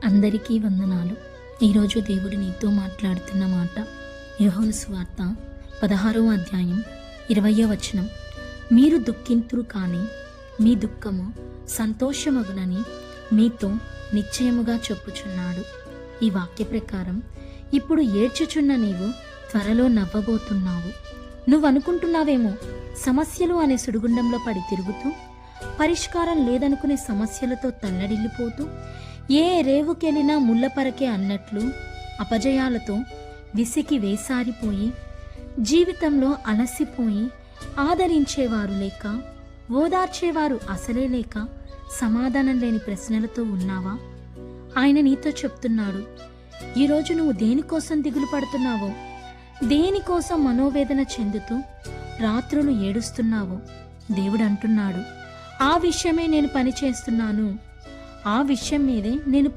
అందరికీ వందనాలు. ఈరోజు దేవుడు నీతో మాట్లాడుతున్న మాట యోహాను సువార్త 16వ అధ్యాయం 20వ వచనం. మీరు దుఃఖింతురు కానీ మీ దుఃఖము సంతోషమగునని మీతో నిశ్చయముగా చెప్పుచున్నాడు. ఈ వాక్య ప్రకారం ఇప్పుడు ఏడ్చుచున్న నీవు త్వరలో నవ్వబోతున్నావు. నువ్వు అనుకుంటున్నావేమో సమస్యలు అనే సుడిగుండంలో పడి తిరుగుతూ, పరిష్కారం లేదనుకునే సమస్యలతో తల్లడిల్లిపోతూ, ఏ రేవుకెళ్ళినా ముళ్ళపరకే అన్నట్లు అపజయాలతో విసికి వేసారిపోయి, జీవితంలో అలసిపోయి, ఆదరించేవారు లేక, ఓదార్చేవారు అసలే లేక, సమాధానం లేని ప్రశ్నలతో ఉన్నావా? ఆయన నీతో చెప్తున్నాడు, ఈరోజు నువ్వు దేనికోసం దిగులు పడుతున్నావో, దేనికోసం మనోవేదన చెందుతూ రాత్రులు ఏడుస్తున్నావో, దేవుడు అంటున్నాడు, ఆ విషయమే నేను పని చేస్తున్నాను, ఆ విషయం మీదే నేను